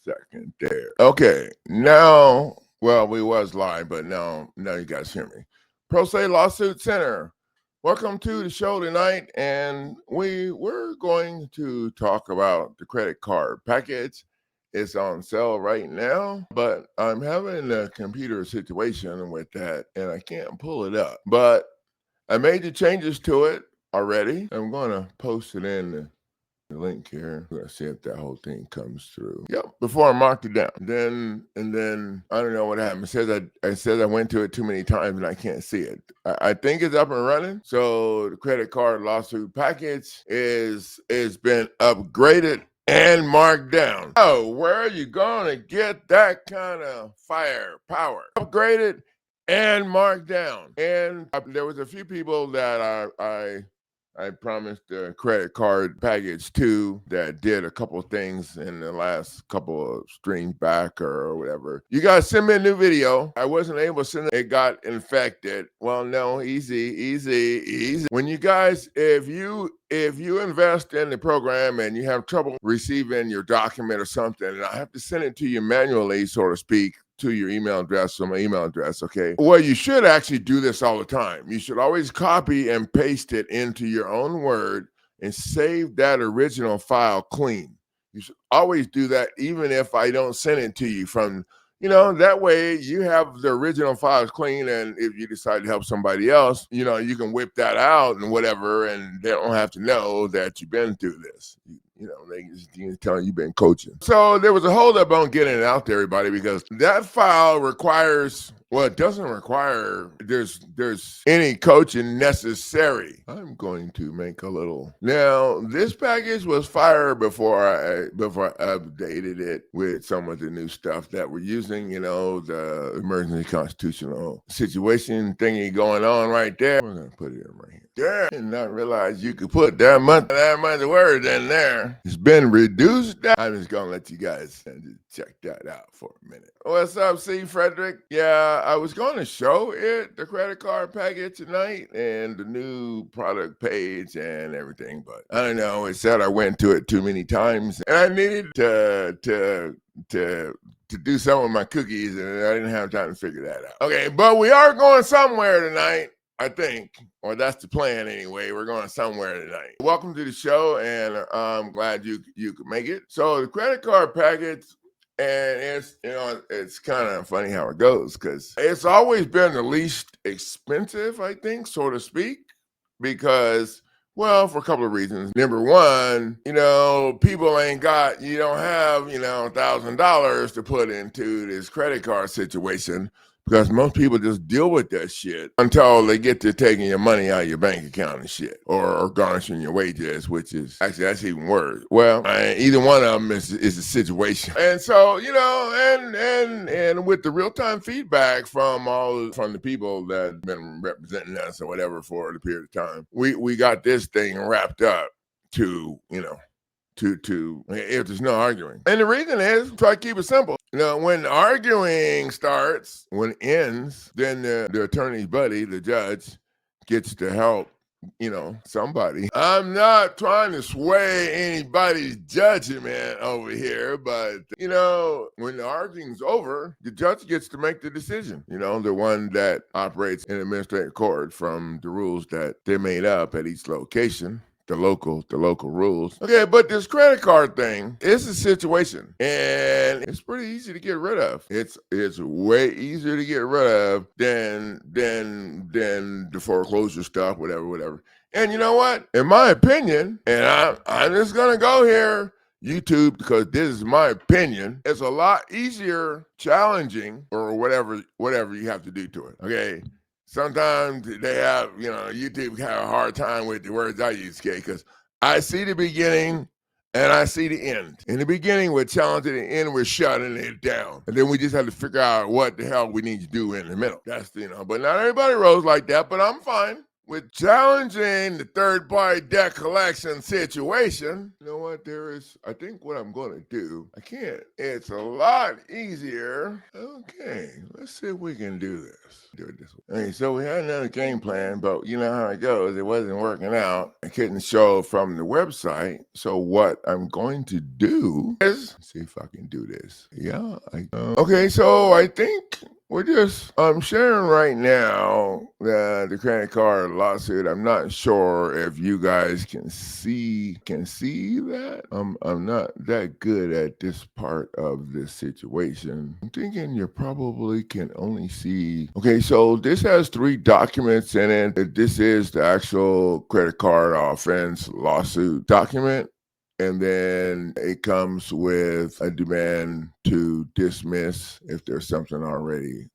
second there. Okay, now, well, we was live, but now you guys hear me. Pro Se Lawsuit Center. Welcome to the show tonight, and we're going to talk about the credit card package. It's on sale right now, but I'm having a computer situation with that, and I can't pull it up. But I made the changes to it already. I'm going to post it in the link here. Let's see if that whole thing comes through. Yep. Before I marked it down. Then I don't know what happened. It says I went to it too many times and I can't see it. I think it's up and running. So the credit card lawsuit package is been upgraded and marked down. Oh, where are you gonna get that kind of firepower? Upgraded and marked down. And there was a few people that I promised a credit card package to that did a couple of things in the last couple of streams back or whatever. You guys send me a new video. I wasn't able to send it. It got infected. Well, no, easy. When you guys, if you invest in the program and you have trouble receiving your document or something, and I have to send it to you manually, so to speak, to your email address or my email address, okay? Well, you should actually do this all the time. You should always copy and paste it into your own Word and save that original file clean. You should always do that, even if I don't send it to you from, that way you have the original files clean, and if you decide to help somebody else, you can whip that out and whatever, and they don't have to know that you've been through this. They just tell you've been coaching. So there was a holdup on getting it out to everybody because that file requires, well, it doesn't require there's any coaching necessary. I'm going to make a little. Now, this package was fired before I updated it with some of the new stuff that we're using, the emergency constitutional situation thingy going on right there. We're going to put it in right here. Yeah, I did not realize you could put that much of words in there. It's been reduced down. I'm just gonna let you guys check that out for a minute. What's up, C. Frederick? Yeah, I was going to show it, the credit card package tonight and the new product page and everything, but I don't know. It said I went to it too many times, and I needed to do some of my cookies, and I didn't have time to figure that out. Okay, but we are going somewhere tonight, I think, or that's the plan anyway. We're going somewhere tonight. Welcome to the show, and I'm glad you could make it. So the credit card package, and it's kind of funny how it goes because it's always been the least expensive, I think, so to speak, because, well, for a couple of reasons. Number one, people ain't got, you don't have, $1,000 to put into this credit card situation, because most people just deal with that shit until they get to taking your money out of your bank account and shit, or garnishing your wages, which is actually, that's even worse. Well, either one of them is a situation. And so, and with the real-time feedback from the people that have been representing us or whatever for the period of time, we got this thing wrapped up to, if there's no arguing. And the reason is, try to keep it simple. When arguing starts, when it ends, then the attorney's buddy, the judge, gets to help, somebody. I'm not trying to sway anybody's judgment over here, but, when the arguing's over, the judge gets to make the decision, the one that operates in administrative court from the rules that they made up at each location. The local rules. Okay, but this credit card thing is a situation, and it's pretty easy to get rid of. It's way easier to get rid of than the foreclosure stuff, whatever. And you know what? In my opinion, and I'm just gonna go here, YouTube, because this is my opinion, it's a lot easier challenging or whatever you have to do to it. Okay. Sometimes they have, YouTube have a hard time with the words I use, okay? Because I see the beginning and I see the end. In the beginning, we're challenging, and the end, we're shutting it down. And then we just have to figure out what the hell we need to do in the middle. That's, but not everybody rolls like that, but I'm fine. with challenging the third-party debt collection situation. You know what? I think what I'm going to do, I can't. It's a lot easier. Okay, let's see if we can do this. Do it this way. Okay, so we had another game plan, but you know how it goes. It wasn't working out. I couldn't show from the website. So what I'm going to do is see if I can do this. Yeah. Okay, so I think I'm sharing right now the credit card lawsuit. I'm not sure if you guys can see that. I'm not that good at this part of this situation. I'm thinking you probably can only see. Okay, so this has 3 documents in it. This is the actual credit card offense lawsuit document. And then it comes with a demand to dismiss if there's something already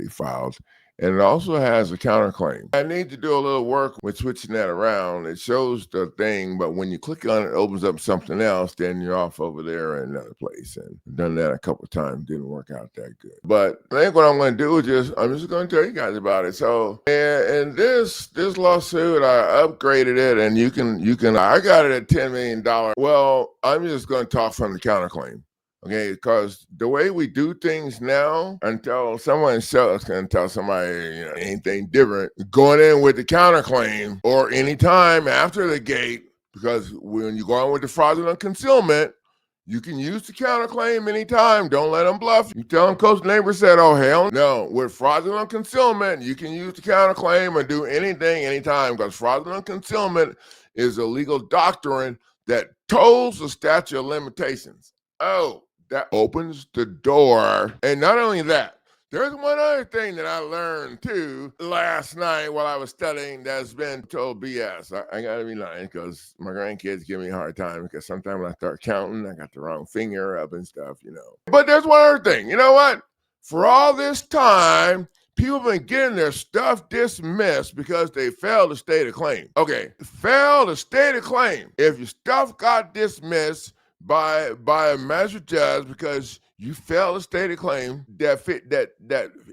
filed. And it also has a counterclaim. I need to do a little work with switching that around. It shows the thing, but when you click on it, it opens up something else, then you're off over there in another place. And I've done that a couple of times, didn't work out that good. But I think what I'm going to do is I'm just going to tell you guys about it. So, and this lawsuit, I upgraded it, and you can. I got it at $10 million. Well, I'm just going to talk from the counterclaim. Okay, because the way we do things now, until someone can tell somebody anything different, going in with the counterclaim or any time after the gate, because when you go in with the fraudulent concealment, you can use the counterclaim anytime. Don't let them bluff. You tell them Coach Neighbor said, oh, hell no. With fraudulent concealment, you can use the counterclaim or do anything anytime, because fraudulent concealment is a legal doctrine that tolls the statute of limitations. Oh, that opens the door. And not only that, there's one other thing that I learned too last night while I was studying that's been total BS. I gotta be lying because my grandkids give me a hard time because sometimes when I start counting, I got the wrong finger up and stuff, But there's one other thing. You know what? For all this time, people have been getting their stuff dismissed because they failed to state a claim. Okay, failed to state a claim. If your stuff got dismissed by a magistrate judge because you failed to state a claim, that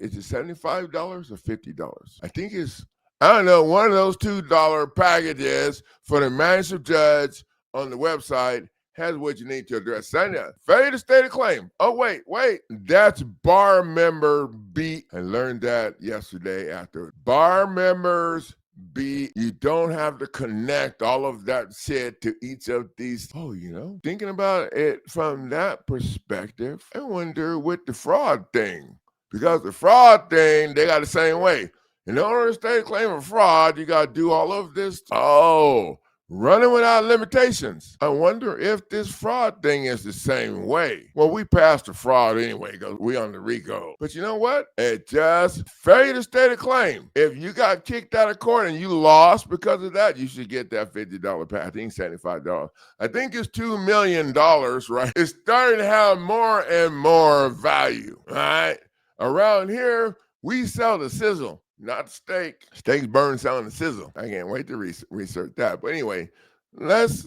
is it $75 or $50? I think it's, I don't know, one of those $2 packages for the magistrate judge on the website has what you need to address. Failure to state a claim. Oh, wait. That's bar member B. I learned that yesterday after. Bar members B, you don't have to connect all of that shit to each of these. Oh, thinking about it from that perspective, I wonder with the fraud thing. Because the fraud thing, they got the same way. In order to state a claim of fraud, you got to do all of this. Oh, running without limitations. I wonder if this fraud thing is the same way. Well, we passed the fraud anyway because we on the RICO. But you know what? It just failure to state a claim. If you got kicked out of court and you lost because of that, you should get that $50 pass. I think $75. I think it's $2 million, right? It's starting to have more and more value, all right? Around here, we sell the sizzle, not the steak. Steaks burn selling the sizzle. I can't wait to research that. But anyway, let's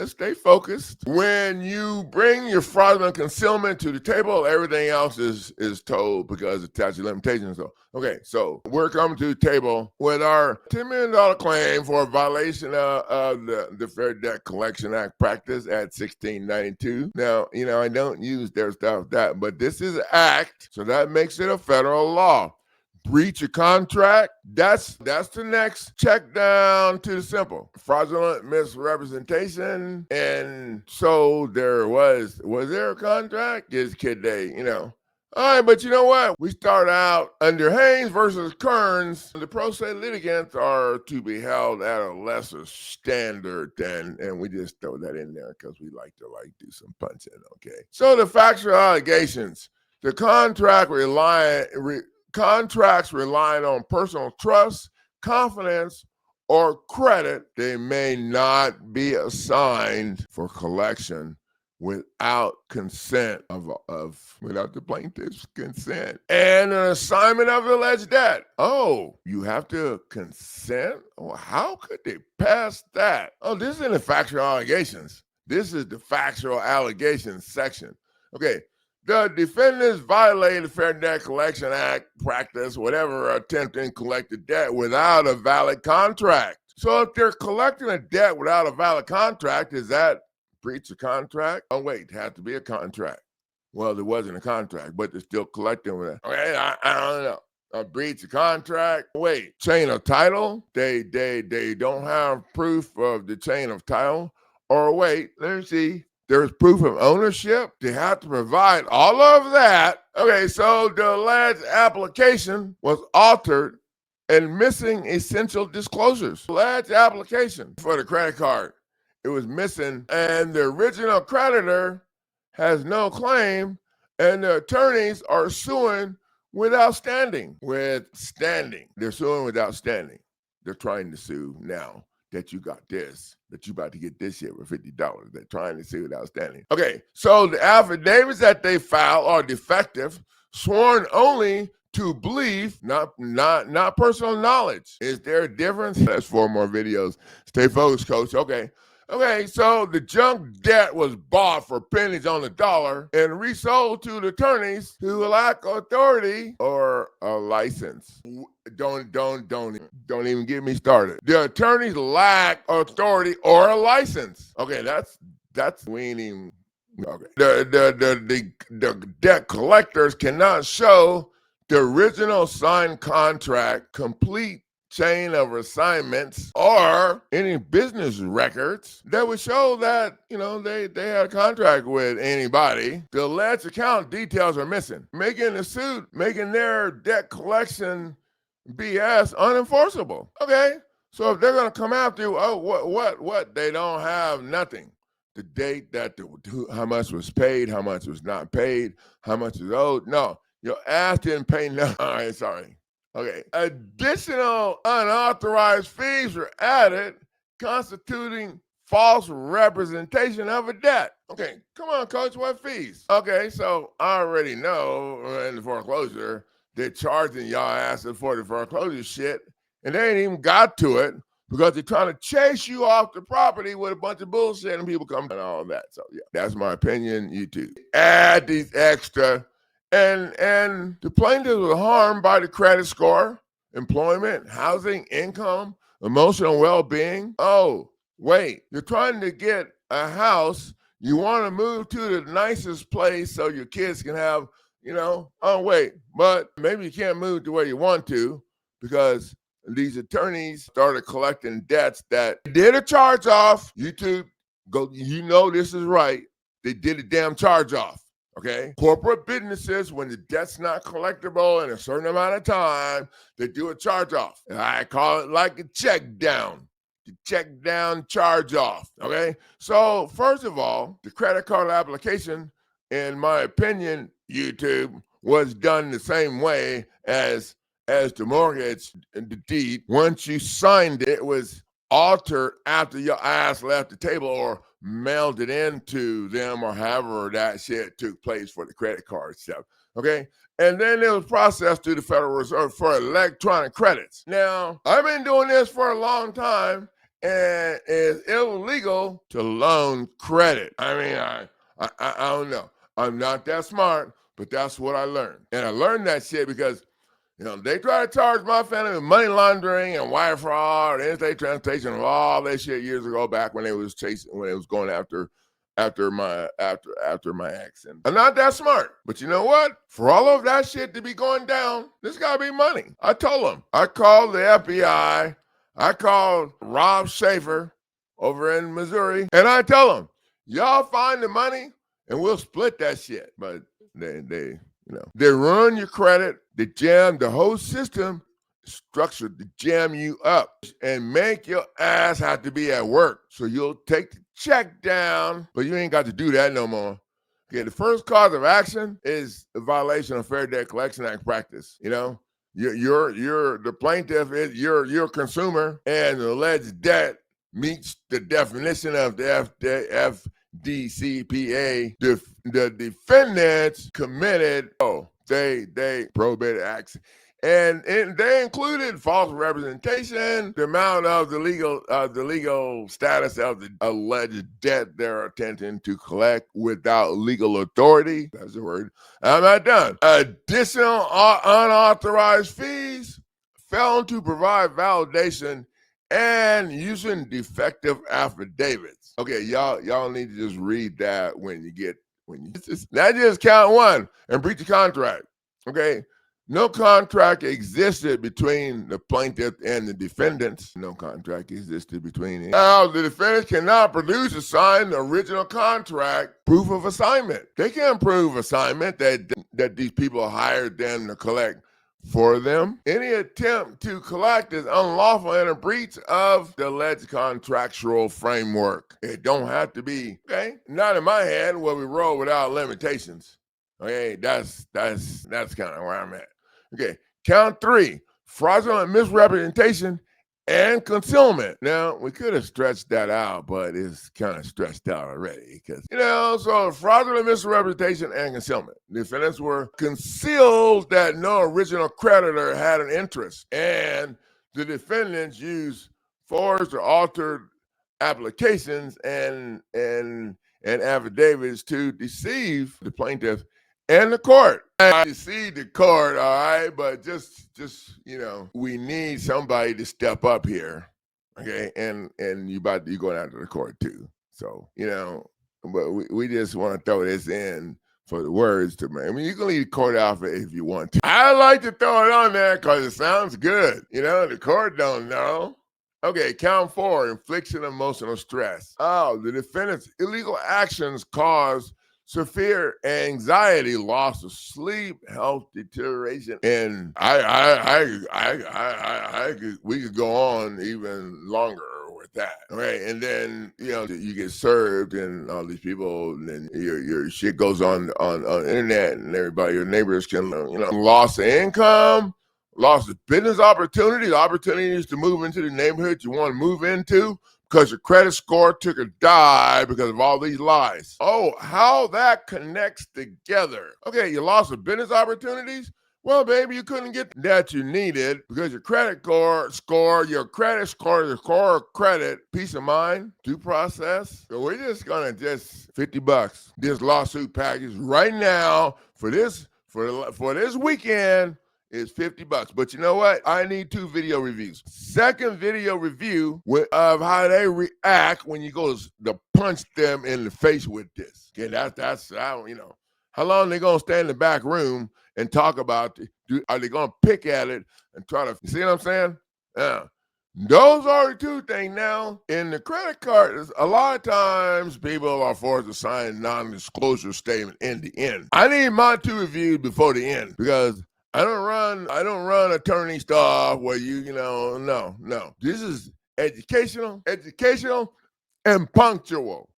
stay focused. When you bring your fraudulent concealment to the table, everything else is told because of statute of limitations. So, okay, so we're coming to the table with our $10 million claim for a violation of the Fair Debt Collection Act practice at 1692. Now, I don't use their stuff but this is an act, so that makes it a federal law. Breach of contract, that's the next check down to the simple. Fraudulent misrepresentation. And so was there a contract? Kid they, All right, but you know what? We start out under Haynes versus Kearns. The pro se litigants are to be held at a lesser standard and we just throw that in there because we like to do some punching, okay? So the factual allegations, the contracts relying on personal trust, confidence, or credit, they may not be assigned for collection without consent without the plaintiff's consent and an assignment of the alleged debt. Oh, you have to consent? Oh, how could they pass that? Oh, this isn't the factual allegations. This is the factual allegations section. Okay. The defendants violated Fair Debt Collection Act practice, whatever, attempting to collect the debt without a valid contract. So if they're collecting a debt without a valid contract, is that breach of contract? Oh, wait, it had to be a contract. Well, there wasn't a contract, but they're still collecting with it. Okay, I don't know. A breach of contract. Wait, chain of title? They don't have proof of the chain of title. Or wait, let me see. There's proof of ownership. They have to provide all of that. Okay, so the alleged application was altered and missing essential disclosures. Alleged application for the credit card. It was missing, and the original creditor has no claim, and the attorneys are suing without standing. They're suing without standing. They're trying to sue now that you got this, that you about to get this shit for $50. They're trying to sue without standing. Okay, so the affidavits that they file are defective, sworn only to belief, not personal knowledge. Is there a difference? That's 4 more videos. Stay focused, coach. Okay, so the junk debt was bought for pennies on the dollar and resold to the attorneys who lack authority or a license. Don't even get me started. The attorneys lack authority or a license. Okay, that's we ain't even okay. The debt collectors cannot show the original signed contract, complete chain of assignments, or any business records that would show that, they had a contract with anybody. The alleged account details are missing, making their debt collection BS unenforceable. Okay, so if they're going to come after you, what? They don't have nothing. The date that how much was paid, how much was not paid, how much is owed. No, your ass didn't pay nothing. All right, sorry. Okay, additional unauthorized fees were added, constituting false representation of a debt. Okay, come on, coach, what fees? Okay, so I already know in the foreclosure, they're charging y'all asses for the foreclosure shit, and they ain't even got to it because they're trying to chase you off the property with a bunch of bullshit and people come and all that. So yeah, that's my opinion. You too. Add these extra. And the plaintiffs were harmed by the credit score, employment, housing, income, emotional well-being. Oh, wait, you're trying to get a house. You want to move to the nicest place so your kids can have, oh, wait, but maybe you can't move to where you want to because these attorneys started collecting debts that did a charge off. YouTube, this is right. They did a damn charge off. Okay, corporate businesses, when the debt's not collectible in a certain amount of time, they do a charge off. And I call it like a check down. The check down charge off. Okay, so first of all, the credit card application, in my opinion, YouTube, was done the same way as the mortgage and the deed. Once you signed it, it was altered after your ass left the table or mailed it into them or however that shit took place for the credit card stuff. Okay. And then it was processed through the Federal Reserve for electronic credits. Now, I've been doing this for a long time and it's illegal to loan credit. I mean, I don't know. I'm not that smart, but that's what I learned. And I learned that shit because they try to charge my family with money laundering and wire fraud and interstate transportation and all that shit years ago back when it was going after my ex. And I'm not that smart. But you know what? For all of that shit to be going down, there's gotta be money. I told them. I called the FBI. I called Rob Schaefer over in Missouri. And I tell them, y'all find the money and we'll split that shit. But they ruin your credit, they jam the whole system structured to jam you up and make your ass have to be at work. So you'll take the check down, but you ain't got to do that no more. Okay, the first cause of action is a violation of Fair Debt Collection Act practice. You're the plaintiff is your consumer, and the alleged debt meets the definition of the FDCPA. The defendants committed they prohibited acts And they included false representation, the amount of the legal status of the alleged debt they're attempting to collect without legal authority. That's the word. I'm not done. Additional unauthorized fees, failing to provide validation, and using defective affidavits. Okay, y'all need to just read that when you not just count one and breach the contract. Okay. No contract existed between the plaintiff and the defendants. No contract existed between them. Now, the defendants cannot produce a signed original contract proof of assignment. They can't prove assignment that these people hired them to collect for them. Any attempt to collect is unlawful and a breach of the alleged contractual framework. It don't have to be, okay? Not in my head where we roll without limitations. Okay, that's kind of where I'm at. Okay, count 3, fraudulent misrepresentation and concealment. Now, we could have stretched that out, but it's kind of stretched out already because, so fraudulent misrepresentation and concealment. Defendants were concealed that no original creditor had an interest, and the defendants used forged or altered applications and affidavits to deceive the plaintiff and the court. I see the court, all right, but just we need somebody to step up here, okay? And you going out to the court too. So but we just want to throw this in for the words to me. I mean, you can leave the court out if you want to. I like to throw it on there because it sounds good. The court don't know. Okay, count 4, infliction of emotional stress. Oh, the defendant's illegal actions cause severe anxiety, loss of sleep, health deterioration, and we could go on even longer with that, right? And then you get served, and all these people, and then your shit goes on internet, and everybody, your neighbors can loss of income, loss of business opportunities to move into the neighborhood you want to move into, because your credit score took a dive because of all these lies. Oh, how that connects together. Okay, you lost the business opportunities? Well, baby, you couldn't get that you needed because your credit score, credit, peace of mind, due process. So we're just gonna $50 this lawsuit package right now for this weekend. Is $50. But you know what? I need 2 video reviews. Second video review of how they react when you go to punch them in the face with this. Okay, that's how long they gonna stand in the back room and talk about are they gonna pick at it and try to see what I'm saying? Yeah. Those are the 2 things. Now, in the credit card, a lot of times people are forced to sign a non-disclosure statement in the end. I need my 2 reviews before the end because I don't run attorney stuff where no. This is educational and punctual.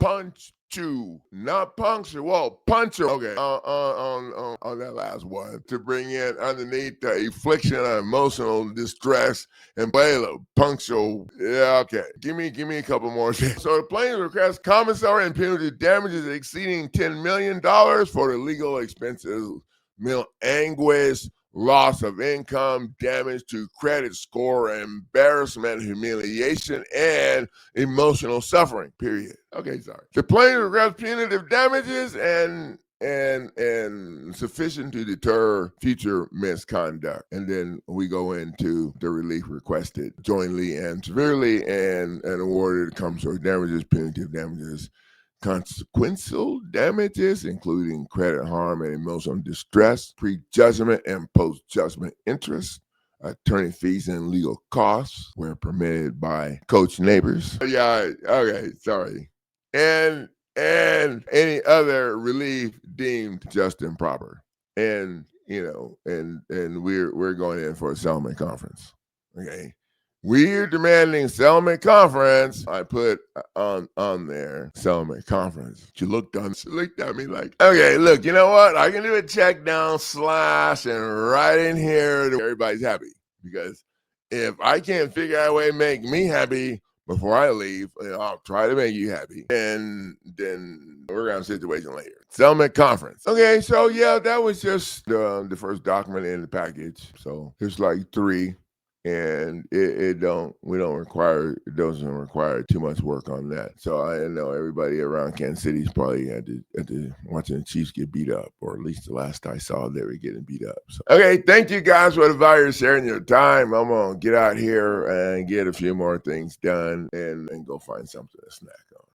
Not punctual, punctual. Okay, on that last one, to bring in underneath the affliction of emotional distress and play a little punctual. Yeah, okay. Give me a couple more. So the plaintiff requests compensatory and punitive damages exceeding $10 million for the legal expenses, mental anguish, loss of income, damage to credit score, embarrassment, humiliation, and emotional suffering, period. Okay, sorry. The plaintiff requests punitive damages and sufficient to deter future misconduct. And then we go into the relief requested jointly and severely and awarded compensatory damages, punitive damages, consequential damages, including credit harm and emotional distress, pre-judgment and post-judgment interest, attorney fees and legal costs where permitted by coach neighbors. Yeah, okay, sorry. And any other relief deemed just and proper. And we're going in for a settlement conference. Okay. We're demanding settlement conference. I put on there settlement conference. She looked at me like, okay, look, you know what? I can do a check down slash and right in here. Everybody's happy because if I can't figure out a way to make me happy, before I leave. I'll try to make you happy. And then we're going to have a situation later. Settlement conference. Okay, so yeah, that was just the first document in the package. So there's like 3. And it doesn't require too much work on that. So I know everybody around Kansas City is probably at the watching the Chiefs get beat up, or at least the last I saw they were getting beat up. So, okay, thank you guys for the value sharing your time. I'm gonna get out here and get a few more things done and go find something to snack on.